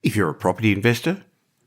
If you're a property investor,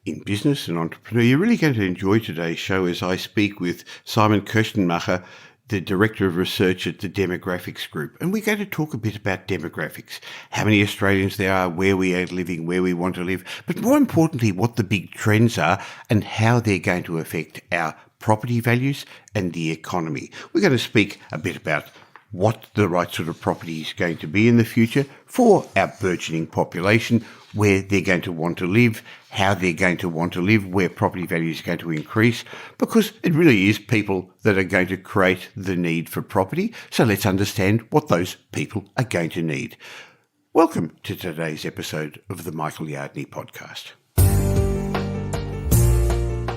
in business, and entrepreneur, you're really going to enjoy today's show as I speak with Simon Kuestenmacher, the Director of Research at the Demographics Group. And we're going to talk a bit about demographics, how many Australians there are, where we are living, where we want to live, but more importantly, what the big trends are and how they're going to affect our property values and the economy. We're going to speak a bit about what the right sort of property is going to be in the future for our burgeoning population, where they're going to want to live, how they're going to want to live, where property value is going to increase, because it really is people that are going to create the need for property. So let's understand what those people are going to need. Welcome to today's episode of the Michael Yardney podcast.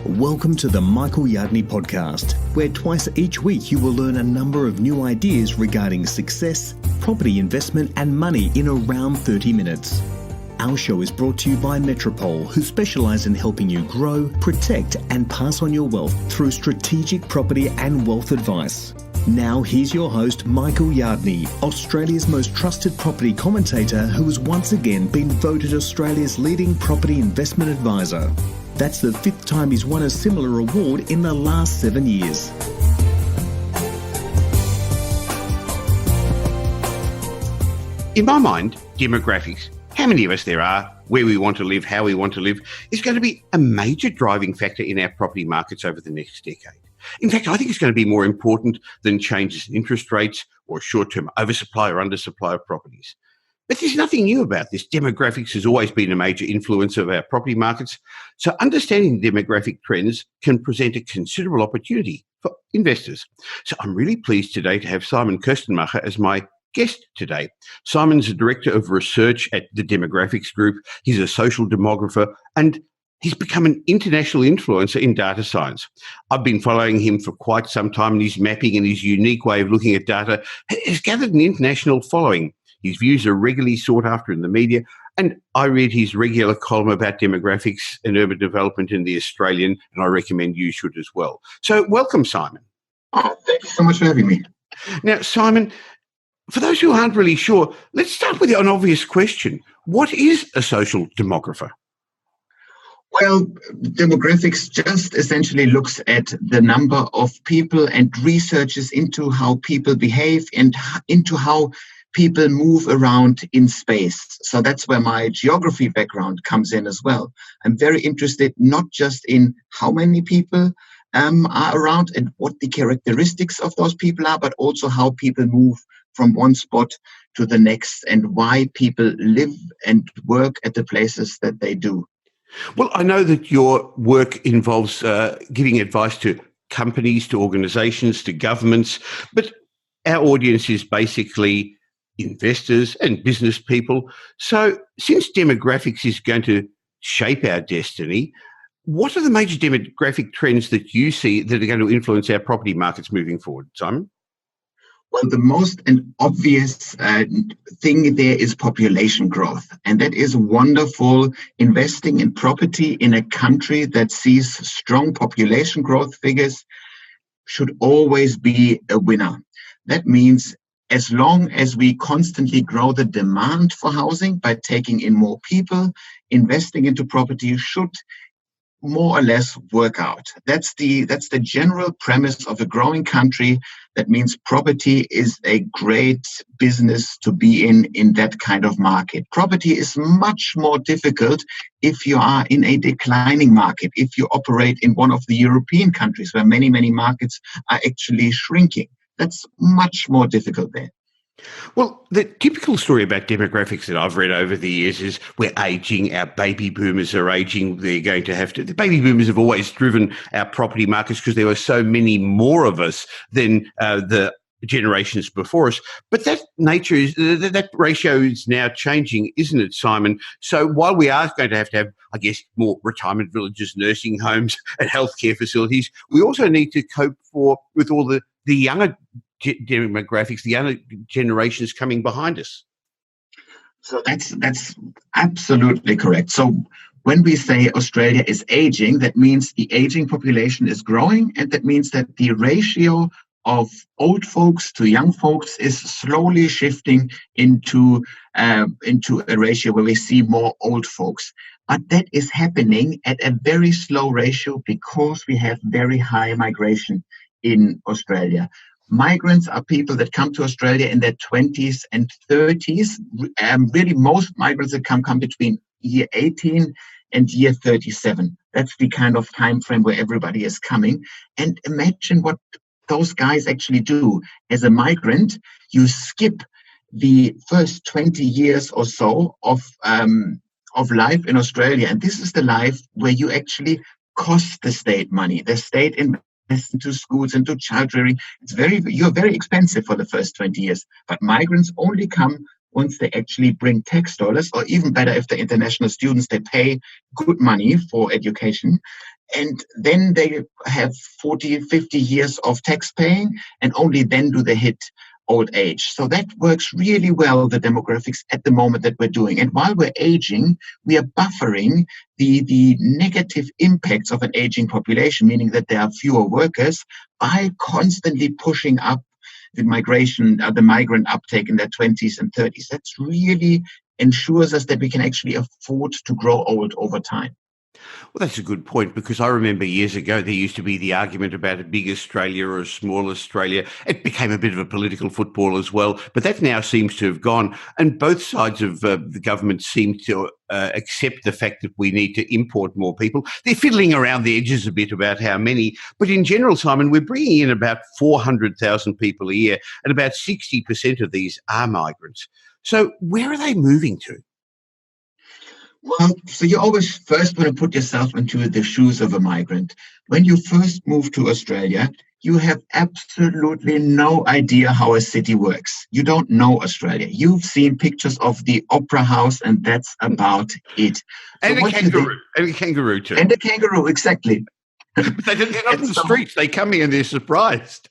Welcome to the Michael Yardney podcast, where twice each week you will learn a number of new ideas regarding success, property investment and money in around 30 minutes. Our show is brought to you by Metropole, who specialise in helping you grow, protect and pass on your wealth through strategic property and wealth advice. Now here's your host, Michael Yardney, Australia's most trusted property commentator who has once again been voted Australia's leading property investment advisor. That's the fifth time he's won a similar award in the last 7 years. In my mind, demographics, how many of us there are, where we want to live, how we want to live, is going to be a major driving factor in our property markets over the next decade. In fact, I think it's going to be more important than changes in interest rates or short-term oversupply or undersupply of properties. But there's nothing new about this. Demographics has always been a major influence of our property markets. So understanding demographic trends can present a considerable opportunity for investors. So I'm really pleased today to have Simon Kuestenmacher as my guest today. Simon's a Director of Research at the Demographics Group. He's a social demographer and he's become an international influencer in data science. I've been following him for quite some time, and his mapping and his unique way of looking at data has gathered an international following. His views are regularly sought after in the media, and I read his regular column about demographics and urban development in The Australian, and I recommend you should as well. So welcome, Simon. Oh, thank you so much for having me. Now, Simon, for those who aren't really sure, let's start with an obvious question. What is a social demographer? Well, demographics just essentially looks at the number of people and researches into how people behave and into how people move around in space. So that's where my geography background comes in as well. I'm very interested not just in how many people are around and what the characteristics of those people are, but also how people move from one spot to the next and why people live and work at the places that they do. Well, I know that your work involves giving advice to companies, to organisations, to governments, but our audience is basically investors and business people. So since demographics is going to shape our destiny, what are the major demographic trends that you see that are going to influence our property markets moving forward, Simon? Well, the most and obvious thing there is population growth. And that is wonderful. Investing in property in a country that sees strong population growth figures should always be a winner. That means as long as we constantly grow the demand for housing by taking in more people, investing into property should more or less work out. That's the general premise of a growing country. That means property is a great business to be in that kind of market. Property is much more difficult if you are in a declining market, if you operate in one of the European countries where many, many markets are actually shrinking. That's much more difficult there. Well, the typical story about demographics that I've read over the years is we're aging, our baby boomers are aging, the baby boomers have always driven our property markets because there were so many more of us than the generations before us. But that that ratio is now changing, isn't it, Simon? So while we are going to have, I guess, more retirement villages, nursing homes and healthcare facilities, we also need to cope with all the younger demographics, the younger generations coming behind us. So that's absolutely correct. So when we say Australia is aging, that means the aging population is growing, and that means that the ratio of old folks to young folks is slowly shifting into a ratio where we see more old folks. But that is happening at a very slow ratio because we have very high migration in Australia. Migrants are people that come to Australia in their 20s and 30s. Really, most migrants that come between year 18 and year 37. That's the kind of time frame where everybody is coming. And imagine what those guys actually do. As a migrant, you skip the first 20 years or so of life in Australia. And this is the life where you actually cost the state money. The state invests into schools, into child rearing. You're very expensive for the first 20 years. But migrants only come once they actually bring tax dollars, or even better, if they're international students, they pay good money for education. And then they have 40, 50 years of tax paying, and only then do they hit old age. So that works really well, the demographics at the moment that we're doing. And while we're aging, we are buffering the negative impacts of an aging population, meaning that there are fewer workers, by constantly pushing up the migrant uptake in their 20s and 30s. That's really ensures us that we can actually afford to grow old over time. Well, that's a good point, because I remember years ago there used to be the argument about a big Australia or a small Australia. It became a bit of a political football as well, but that now seems to have gone. And both sides of the government seem to accept the fact that we need to import more people. They're fiddling around the edges a bit about how many. But in general, Simon, we're bringing in about 400,000 people a year, and about 60% of these are migrants. So where are they moving to? Well, so you always first want to put yourself into the shoes of a migrant. When you first move to Australia, you have absolutely no idea how a city works. You don't know Australia. You've seen pictures of the Opera House, and that's about it. And a kangaroo. And a kangaroo too. And a kangaroo, exactly. But they're not in the streets. They come here and they're surprised.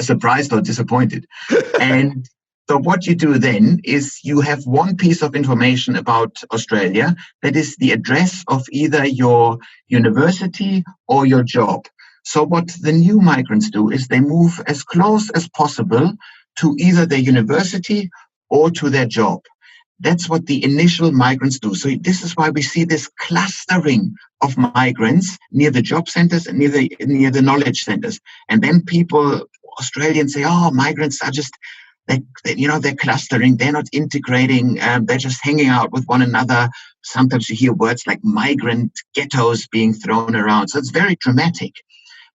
Surprised or disappointed. And so what you do then is you have one piece of information about Australia, that is the address of either your university or your job. So what the new migrants do is they move as close as possible to either their university or to their job. That's what the initial migrants do. So this is why we see this clustering of migrants near the job centers and near the knowledge centers. And then Australians say, oh, migrants are just... They're clustering, they're not integrating, they're just hanging out with one another. Sometimes you hear words like migrant ghettos being thrown around. So it's very dramatic.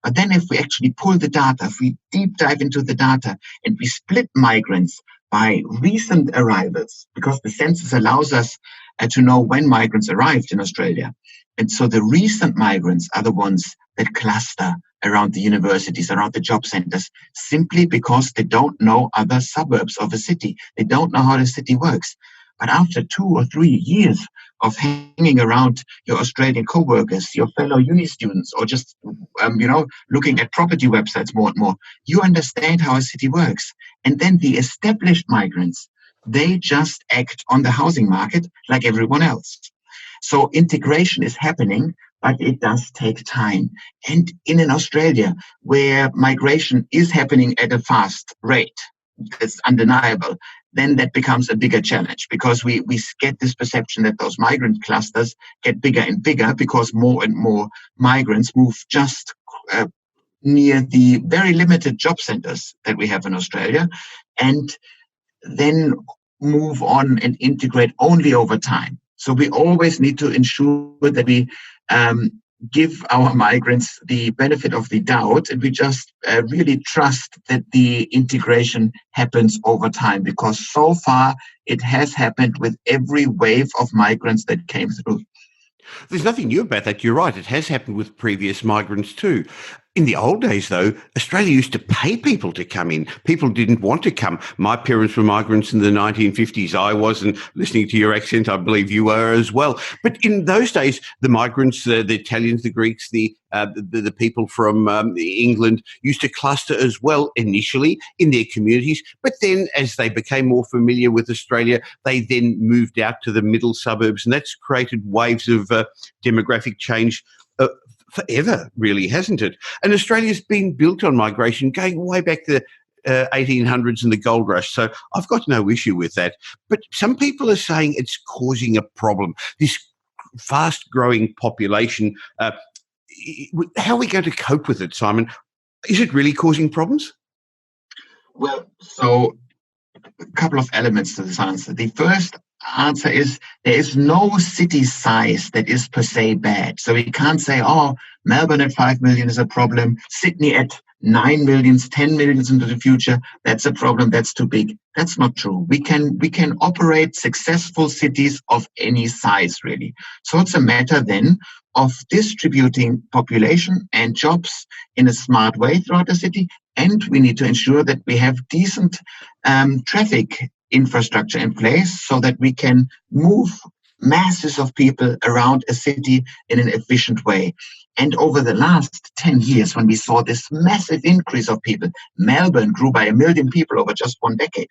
But then if we actually pull the data, if we deep dive into the data and we split migrants by recent arrivals, because the census allows us to know when migrants arrived in Australia. And so the recent migrants are the ones that cluster around the universities, around the job centers, simply because they don't know other suburbs of a city. They don't know how the city works. But after 2 or 3 years of hanging around your Australian co-workers, your fellow uni students, or just, looking at property websites more and more, you understand how a city works. And then the established migrants, they just act on the housing market like everyone else. So integration is happening, but it does take time. And in Australia, where migration is happening at a fast rate, that's undeniable, then that becomes a bigger challenge, because we get this perception that those migrant clusters get bigger and bigger because more and more migrants move just near the very limited job centers that we have in Australia, and then move on and integrate only over time. So we always need to ensure that we give our migrants the benefit of the doubt, and we just really trust that the integration happens over time, because so far it has happened with every wave of migrants that came through. There's nothing new about that. You're right. It has happened with previous migrants too. In the old days, though, Australia used to pay people to come in. People didn't want to come. My parents were migrants in the 1950s. I was, and listening to your accent, I believe you were as well. But in those days, the migrants, the Italians, the Greeks, the people from England used to cluster as well initially in their communities. But then as they became more familiar with Australia, they then moved out to the middle suburbs, and that's created waves of demographic change forever, really, hasn't it? And Australia's been built on migration going way back to 1800s and the gold rush. So I've got no issue with that. But some people are saying it's causing a problem. This fast growing population, how are we going to cope with it, Simon? Is it really causing problems? Well, so a couple of elements to this answer. The first answer is there is no city size that is per se bad. So we can't say, oh, Melbourne at 5 million is a problem, Sydney at 9 millions, 10 millions into the future, that's a problem, that's too big. That's not true. We can operate successful cities of any size, really. So it's a matter then of distributing population and jobs in a smart way throughout the city. And we need to ensure that we have decent traffic infrastructure in place so that we can move masses of people around a city in an efficient way. And over the last 10 years, when we saw this massive increase of people, Melbourne grew by 1 million people over just one decade.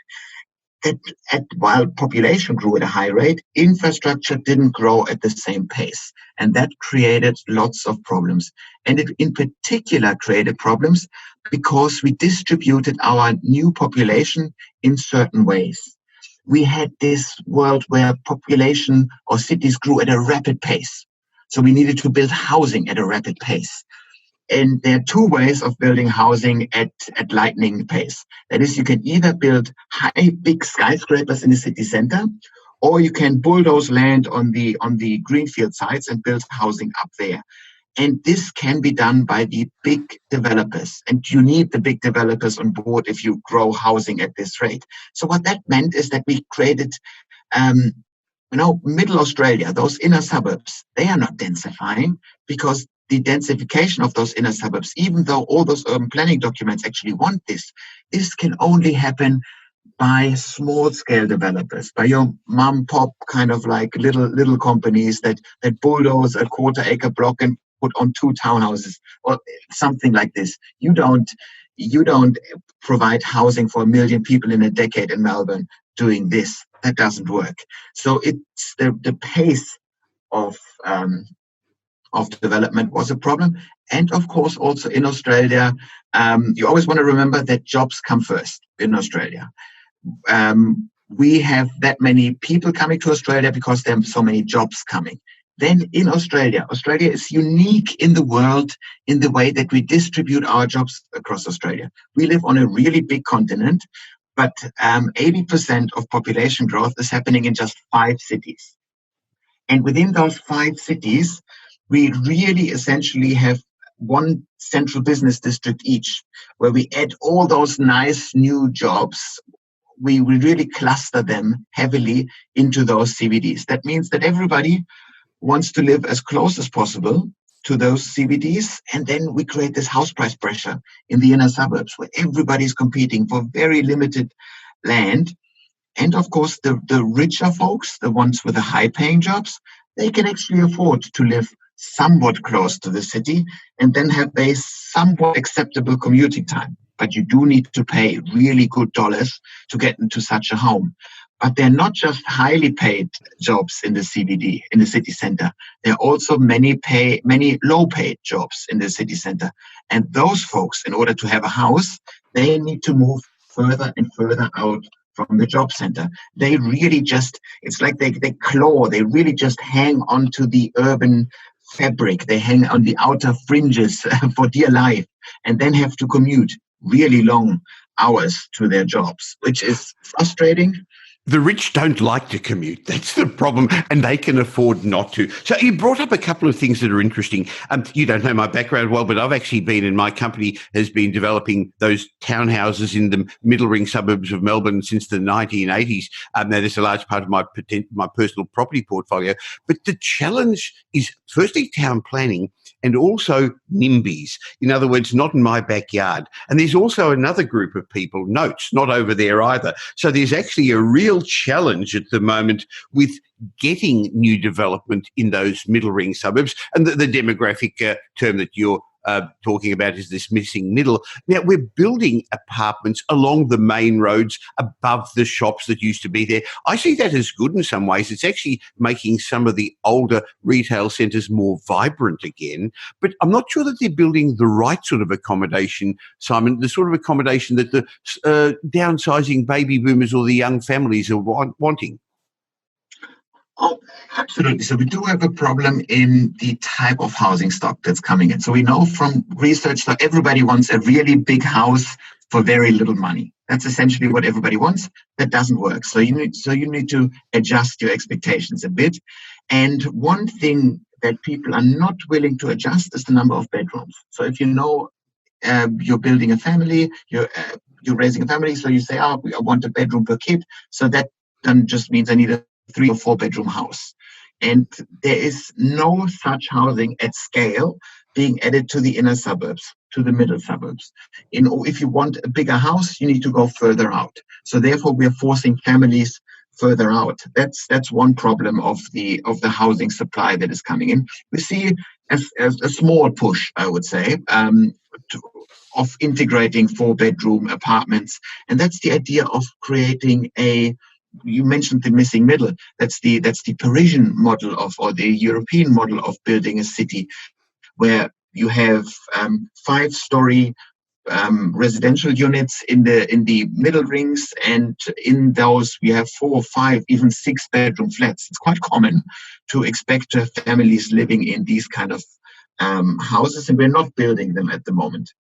While population grew at a high rate, infrastructure didn't grow at the same pace. And that created lots of problems. And it in particular created problems because we distributed our new population in certain ways. We had this world where population or cities grew at a rapid pace. So we needed to build housing at a rapid pace. And there are two ways of building housing at lightning pace. That is, you can either build big skyscrapers in the city center, or you can bulldoze land on the greenfield sites and build housing up there. And this can be done by the big developers. And you need the big developers on board if you grow housing at this rate. So what that meant is that we created middle Australia, those inner suburbs, they are not densifying because the densification of those inner suburbs, even though all those urban planning documents actually want this can only happen by small-scale developers, by your mom-pop kind of like little companies that bulldoze a quarter-acre block and put on 2 townhouses or something like this. You don't provide housing for 1 million people in a decade in Melbourne doing this. That doesn't work. So it's the pace of development was a problem. And of course, also in Australia, you always want to remember that jobs come first in Australia. We have that many people coming to Australia because there are so many jobs coming. Then in Australia is unique in the world in the way that we distribute our jobs across Australia. We live on a really big continent, but 80% of population growth is happening in just 5 cities. And within those 5 cities, we really essentially have one central business district each, where we add all those nice new jobs. We really cluster them heavily into those CBDs. That means that everybody wants to live as close as possible to those CBDs. And then we create this house price pressure in the inner suburbs where everybody's competing for very limited land. And of course, the richer folks, the ones with the high paying jobs, they can actually afford to live somewhat close to the city and then have a somewhat acceptable commuting time. But you do need to pay really good dollars to get into such a home. But they're not just highly paid jobs in the CBD, in the city center. There are also many low paid jobs in the city center. And those folks, in order to have a house, they need to move further and further out from the job center. They really it's like they claw, they really just hang onto the urban fabric. They hang on the outer fringes for dear life and then have to commute really long hours to their jobs, which is frustrating. The rich don't like to commute. That's the problem, and they can afford not to. So you brought up a couple of things that are interesting. You don't know my background well, but I've actually been, and my company has been developing those townhouses in the middle ring suburbs of Melbourne since the 1980s. Now, there's a large part of my personal property portfolio. But the challenge is, firstly, town planning, and also NIMBYs. In other words, not in my backyard. And there's also another group of people, notes, not over there either. So there's actually a real challenge at the moment with getting new development in those middle ring suburbs. And the demographic term that you're talking about is this missing middle. Now, we're building apartments along the main roads above the shops that used to be there. I see that as good in some ways. It's actually making some of the older retail centres more vibrant again. But I'm not sure that they're building the right sort of accommodation, Simon, the sort of accommodation that the downsizing baby boomers or the young families are wanting. Oh, absolutely. So we do have a problem in the type of housing stock that's coming in. So we know from research that everybody wants a really big house for very little money. That's essentially what everybody wants. That doesn't work. So you need to adjust your expectations a bit. And one thing that people are not willing to adjust is the number of bedrooms. So if you know you're building a family, you're raising a family, so you say, I want a bedroom per kid. So that then just means I need a 3 or 4 bedroom house. And there is no such housing at scale being added to the inner suburbs, to the middle suburbs. If you want a bigger house, you need to go further out. So therefore, we are forcing families further out. That's one problem of the housing supply that is coming in. We see a small push, I would say, of integrating 4-bedroom apartments, and that's the idea of creating you mentioned the missing middle. That's the Parisian model or the European model of building a city, where you have 5-story residential units in the middle rings, and in those we have 4 or 5, even 6-bedroom flats. It's quite common to expect to have families living in these kind of houses, and we're not building them at the moment.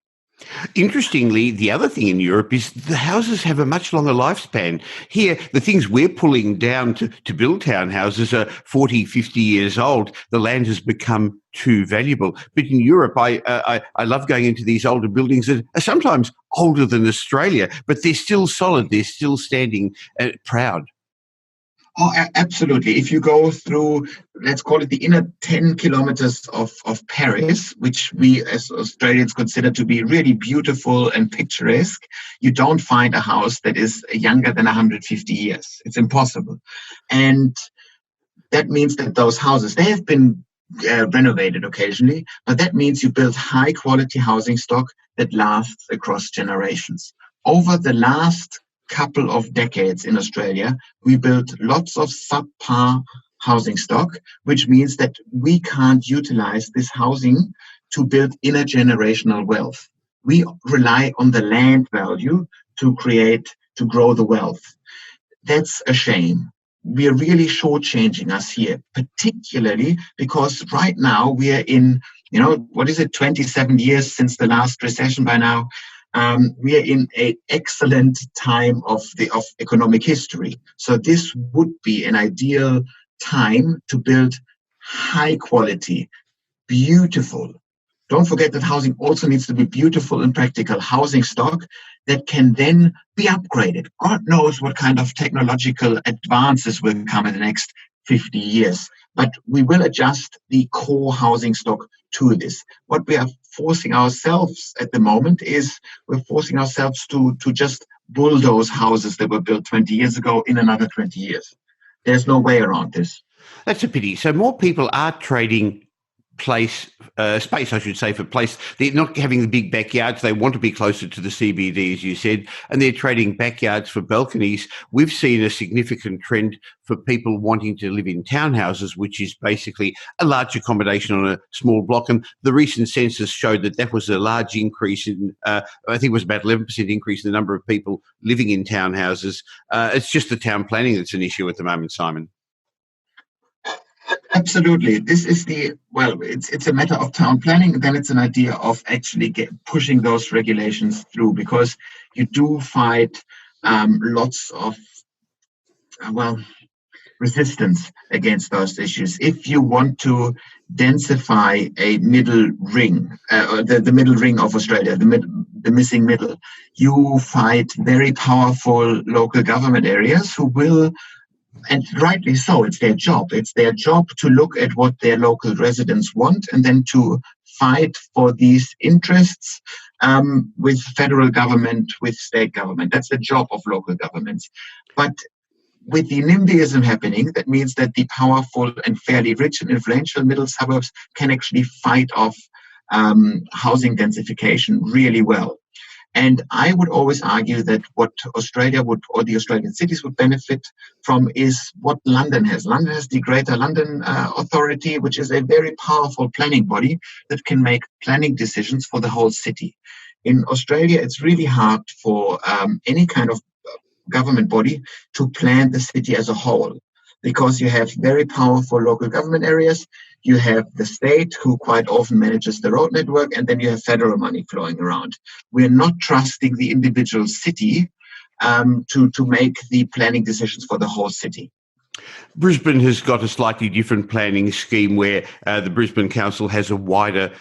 Interestingly, the other thing in Europe is the houses have a much longer lifespan. Here, the things we're pulling down to build townhouses are 40, 50 years old. The land has become too valuable. But in Europe, I love going into these older buildings that are sometimes older than Australia, but they're still solid. They're still standing proud. Oh, absolutely. If you go through, let's call it the inner 10 kilometers of Paris, which we as Australians consider to be really beautiful and picturesque, you don't find a house that is younger than 150 years. It's impossible. And that means that those houses, they have been renovated occasionally, but that means you build high quality housing stock that lasts across generations. Over the last couple of decades in Australia, we built lots of subpar housing stock, which means that we can't utilize this housing to build intergenerational wealth. We rely on the land value to grow the wealth. That's a shame. We are really shortchanging us here, particularly because right now we are in, 27 years since the last recession by now. We are in an excellent time of economic history. So this would be an ideal time to build high quality, beautiful. Don't forget that housing also needs to be beautiful and practical housing stock that can then be upgraded. God knows what kind of technological advances will come in the next 50 years. But we will adjust the core housing stock to this. What we are forcing ourselves at the moment is we're forcing ourselves to just bulldoze houses that were built 20 years ago in another 20 years. There's no way around this. That's a pity. So more people are trading space, I should say, for place. They're not having the big backyards. They want to be closer to the CBD, as you said, and they're trading backyards for balconies. We've seen a significant trend for people wanting to live in townhouses, which is basically a large accommodation on a small block. And the recent census showed that was a large increase in, I think it was about 11% increase in the number of people living in townhouses. It's just the town planning that's an issue at the moment, Simon. Absolutely. This is it's a matter of town planning. Then it's an idea of actually pushing those regulations through, because you do fight lots of, resistance against those issues. If you want to densify a middle ring, the middle ring of Australia, the missing middle, you fight very powerful local government areas who will, and rightly so, it's their job. It's their job to look at what their local residents want and then to fight for these interests with federal government, with state government. That's the job of local governments. But with the NIMBYism happening, that means that the powerful and fairly rich and influential middle suburbs can actually fight off housing densification really well. And I would always argue that what Australia would, or the Australian cities would benefit from, is what London has. London has the Greater London Authority, which is a very powerful planning body that can make planning decisions for the whole city. In Australia, it's really hard for any kind of government body to plan the city as a whole, because you have very powerful local government areas, you have the state who quite often manages the road network, and then you have federal money flowing around. We're not trusting the individual city to make the planning decisions for the whole city. Brisbane has got a slightly different planning scheme where the Brisbane Council has a wider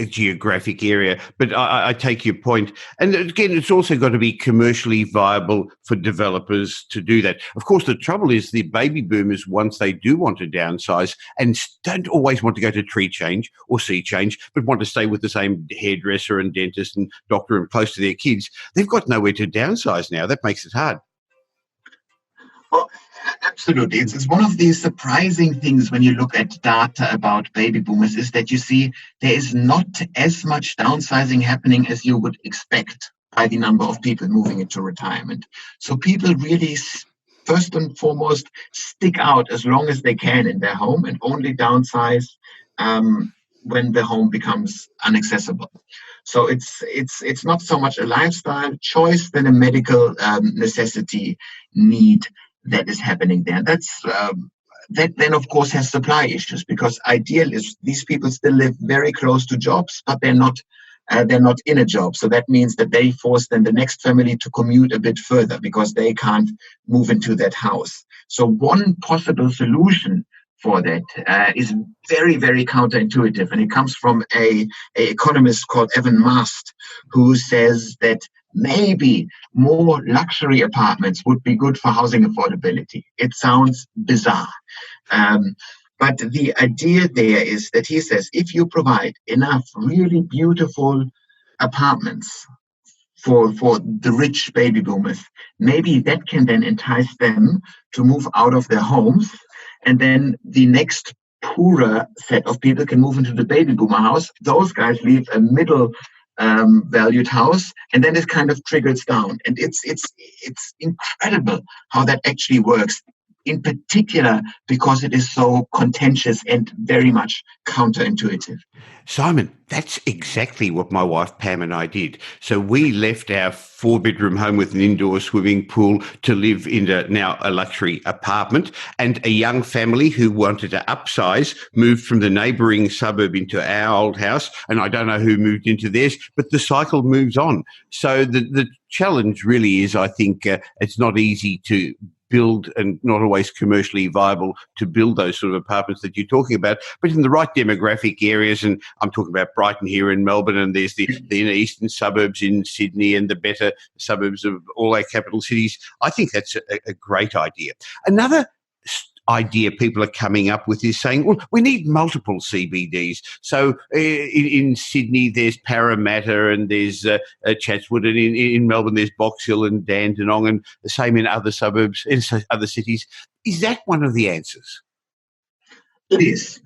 geographic area. But I take your point. And again, it's also got to be commercially viable for developers to do that. Of course, the trouble is the baby boomers, once they do want to downsize and don't always want to go to tree change or sea change, but want to stay with the same hairdresser and dentist and doctor and close to their kids, they've got nowhere to downsize now. That makes it hard. Well, absolutely. It's one of the surprising things when you look at data about baby boomers is that you see there is not as much downsizing happening as you would expect by the number of people moving into retirement. So people really, first and foremost, stick out as long as they can in their home and only downsize when the home becomes inaccessible. So it's not so much a lifestyle choice than a medical necessity need that is happening there. That then, of course, has supply issues, because ideal is these people still live very close to jobs, but they're not in a job. So that means that they force then the next family to commute a bit further because they can't move into that house. So one possible solution for that is very, very counterintuitive, and it comes from a economist called Evan Mast, who says that maybe more luxury apartments would be good for housing affordability. It sounds bizarre. But the idea there is that he says if you provide enough really beautiful apartments for the rich baby boomers, maybe that can then entice them to move out of their homes, and then the next poorer set of people can move into the baby boomer house. Those guys leave a middle valued house, and then it kind of trickles down. And it's incredible how that actually works, in particular because it is so contentious and very much counterintuitive. Simon, that's exactly what my wife Pam and I did. So we left our 4-bedroom home with an indoor swimming pool to live in now a luxury apartment, and a young family who wanted to upsize moved from the neighbouring suburb into our old house, and I don't know who moved into theirs, but the cycle moves on. So the challenge really is, I think, it's not easy to build and not always commercially viable to build those sort of apartments that you're talking about, but in the right demographic areas. And I'm talking about Brighton here in Melbourne, and there's the inner eastern suburbs in Sydney and the better suburbs of all our capital cities. I think that's a great idea. Another idea people are coming up with is saying, well, we need multiple CBDs. So in Sydney, there's Parramatta and there's Chatswood, and in Melbourne, there's Box Hill and Dandenong, and the same in other suburbs, in other cities. Is that one of the answers? It is.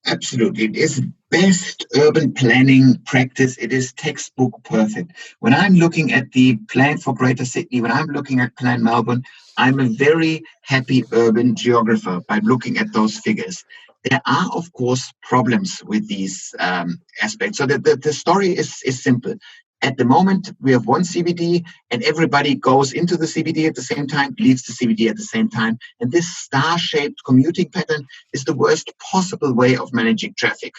Absolutely. It is best urban planning practice. It is textbook perfect. When I'm looking at the plan for Greater Sydney, when I'm looking at Plan Melbourne, I'm a very happy urban geographer by looking at those figures. There are, of course, problems with these aspects. So the story is simple. At the moment, we have one CBD, and everybody goes into the CBD at the same time, leaves the CBD at the same time. And this star-shaped commuting pattern is the worst possible way of managing traffic.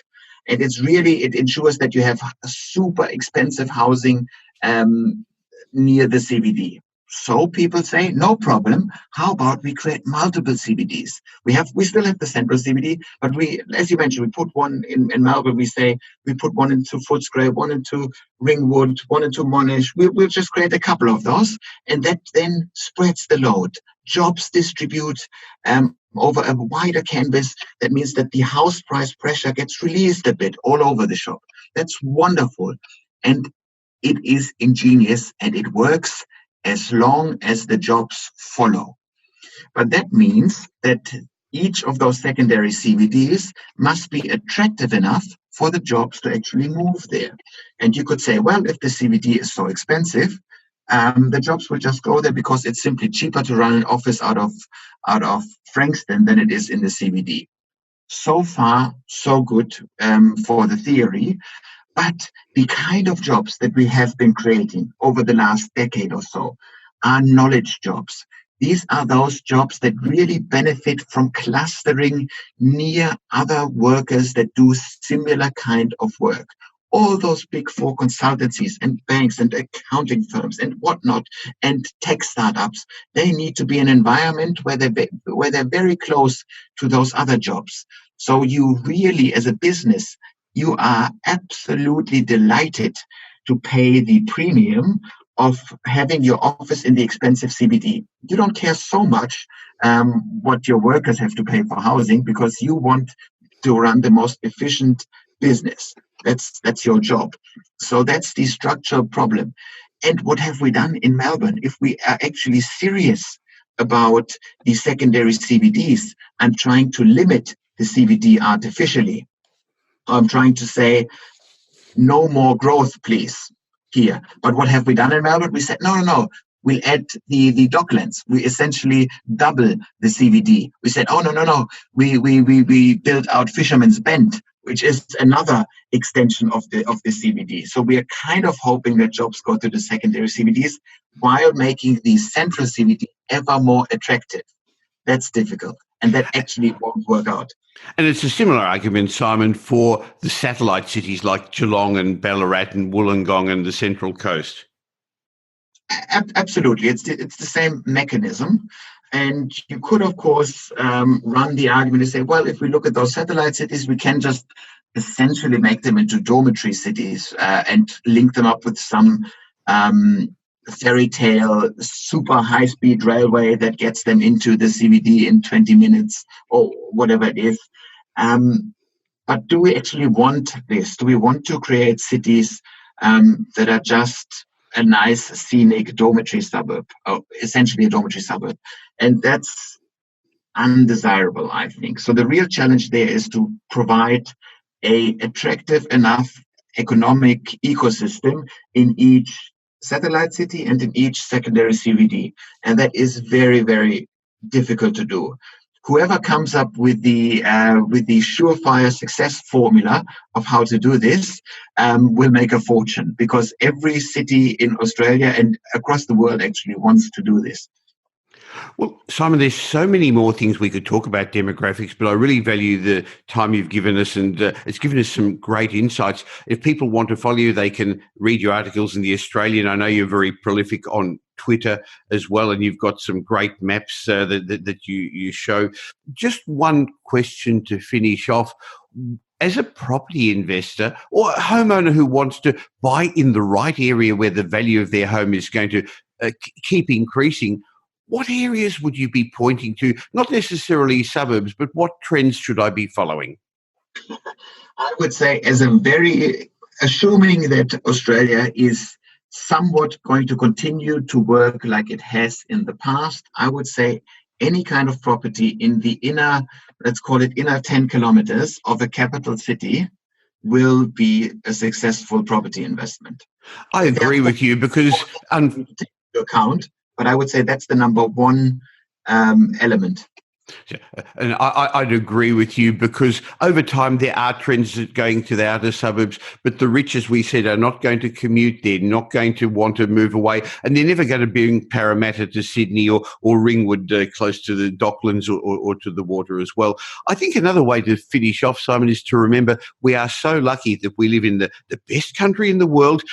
And it ensures that you have a super expensive housing near the CBD. So people say, no problem. How about we create multiple CBDs? We still have the central CBD, but as you mentioned, we put one in Melbourne. We say we put one into Footscray, one into Ringwood, one into Monash. We'll just create a couple of those, and that then spreads the load. Jobs distribute over a wider canvas. That means that the house price pressure gets released a bit all over the shop. That's wonderful, and it is ingenious, and it works as long as the jobs follow. But that means that each of those secondary CBDs must be attractive enough for the jobs to actually move there. And you could say, well, if the CBD is so expensive, the jobs will just go there because it's simply cheaper to run an office out of Frankston than it is in the CBD. So far, so good for the theory. But the kind of jobs that we have been creating over the last decade or so are knowledge jobs. These are those jobs that really benefit from clustering near other workers that do similar kind of work. All those big four consultancies and banks and accounting firms and whatnot and tech startups, they need to be an environment where they're very close to those other jobs. So you really, as a business, you are absolutely delighted to pay the premium of having your office in the expensive CBD. You don't care so much what your workers have to pay for housing because you want to run the most efficient business. That's your job. So that's the structural problem. And what have we done in Melbourne? If we are actually serious about the secondary CBDs, I'm trying to limit the CBD artificially. I'm trying to say, no more growth, please, here. But what have we done in Melbourne? We said, no. We'll add the docklands. We essentially double the CBD. We said, no. We built out Fisherman's Bend, which is another extension of the CBD. So we are kind of hoping that jobs go to the secondary CBDs while making the central CBD ever more attractive. That's difficult. And that actually won't work out. And it's a similar argument, Simon, for the satellite cities like Geelong and Ballarat and Wollongong and the Central Coast. Absolutely. It's the same mechanism. And you could, of course, run the argument and say, well, if we look at those satellite cities, we can just essentially make them into dormitory cities and link them up with some fairy tale super high-speed railway that gets them into the CBD in 20 minutes or whatever it is. But do we actually want this? Do we want to create cities that are just a nice scenic dormitory suburb, or essentially a dormitory suburb? And that's undesirable, I think. So the real challenge there is to provide a attractive enough economic ecosystem in each satellite city and in each secondary CBD. And that is very, very difficult to do. Whoever comes up with the surefire success formula of how to do this will make a fortune, because every city in Australia and across the world actually wants to do this. Well, Simon, there's so many more things we could talk about demographics, but I really value the time you've given us, and it's given us some great insights. If people want to follow you, they can read your articles in The Australian. I know you're very prolific on Twitter as well, and you've got some great maps that you show. Just one question to finish off. As a property investor or a homeowner who wants to buy in the right area where the value of their home is going to keep increasing, what areas would you be pointing to? Not necessarily suburbs, but what trends should I be following? I would say, assuming that Australia is somewhat going to continue to work like it has in the past, I would say any kind of property in the inner, let's call it inner 10 kilometers of a capital city will be a successful property investment. I agree with you because... take into account, but I would say that's the number one element. And I'd agree with you, because over time there are trends going to the outer suburbs, but the rich, as we said, are not going to commute. They're not going to want to move away, and they're never going to bring Parramatta to Sydney or Ringwood close to the Docklands or to the water as well. I think another way to finish off, Simon, is to remember we are so lucky that we live in the best country in the world.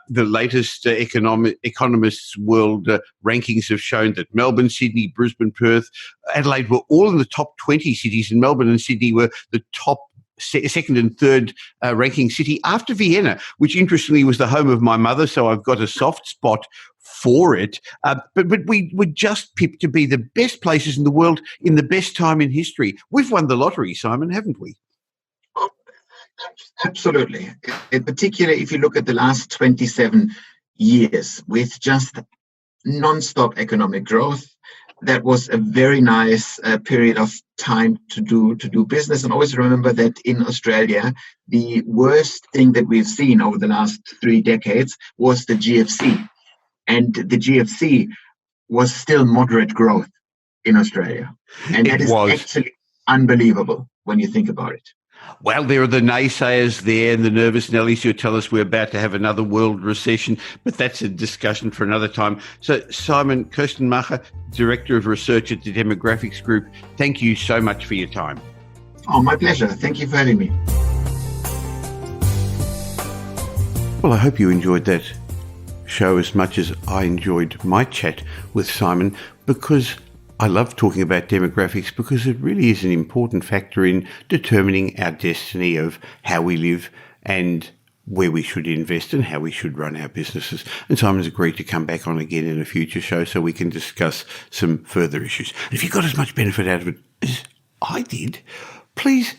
The latest Economist's World rankings have shown that Melbourne, Sydney, Brisbane, Perth, Adelaide were all in the top 20 cities, and Melbourne and Sydney were the top second and third ranking city after Vienna, which interestingly was the home of my mother, so I've got a soft spot for it. But we were just picked to be the best places in the world in the best time in history. We've won the lottery, Simon, haven't we? Absolutely. In particular, if you look at the last 27 years with just non-stop economic growth, that was a very nice period of time to do business. And always remember that in Australia, the worst thing that we've seen over the last 3 decades was the GFC. And the GFC was still moderate growth in Australia. And that is actually unbelievable when you think about it. Well, there are the naysayers there and the nervous Nellies who tell us we're about to have another world recession, but that's a discussion for another time. So, Simon Kuestenmacher, Director of Research at the Demographics Group, thank you so much for your time. Oh, my pleasure. Thank you for having me. Well, I hope you enjoyed that show as much as I enjoyed my chat with Simon, because I love talking about demographics because it really is an important factor in determining our destiny of how we live and where we should invest and how we should run our businesses. And Simon's agreed to come back on again in a future show so we can discuss some further issues. And if you got as much benefit out of it as I did, please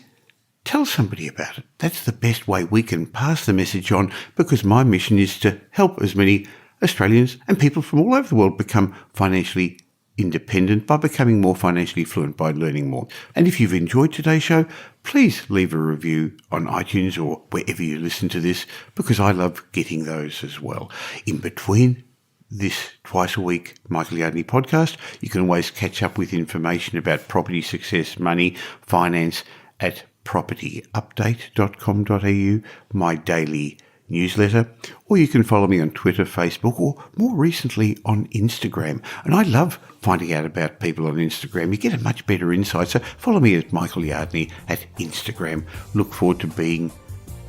tell somebody about it. That's the best way we can pass the message on, because my mission is to help as many Australians and people from all over the world become financially independent by becoming more financially fluent by learning more. And if you've enjoyed today's show, please leave a review on iTunes or wherever you listen to this, because I love getting those as well. In between this twice a week Michael Yardney podcast, you can always catch up with information about property success, money, finance at propertyupdate.com.au, my daily newsletter, or you can follow me on Twitter, Facebook, or more recently on Instagram. And I love finding out about people on Instagram. You get a much better insight. So follow me at Michael Yardney at Instagram. Look forward to being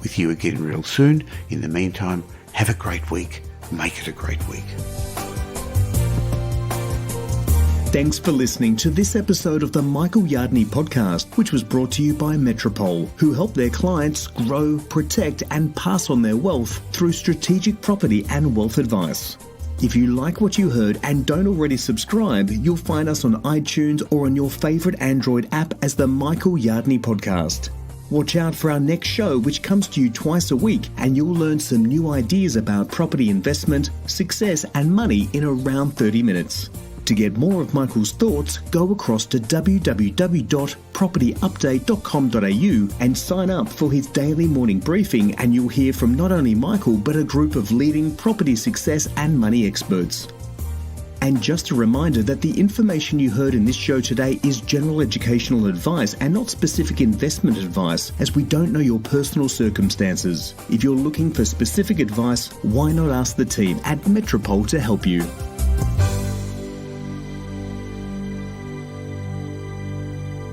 with you again real soon. In the meantime, have a great week. Make it a great week. Thanks for listening to this episode of the Michael Yardney podcast, which was brought to you by Metropole, who help their clients grow, protect, and pass on their wealth through strategic property and wealth advice. If you like what you heard and don't already subscribe, you'll find us on iTunes or on your favourite Android app as the Michael Yardney podcast. Watch out for our next show, which comes to you twice a week, and you'll learn some new ideas about property investment, success, and money in around 30 minutes. To get more of Michael's thoughts, go across to www.propertyupdate.com.au and sign up for his daily morning briefing, and you'll hear from not only Michael but a group of leading property success and money experts. And just a reminder that the information you heard in this show today is general educational advice and not specific investment advice, as we don't know your personal circumstances. If you're looking for specific advice, why not ask the team at Metropole to help you?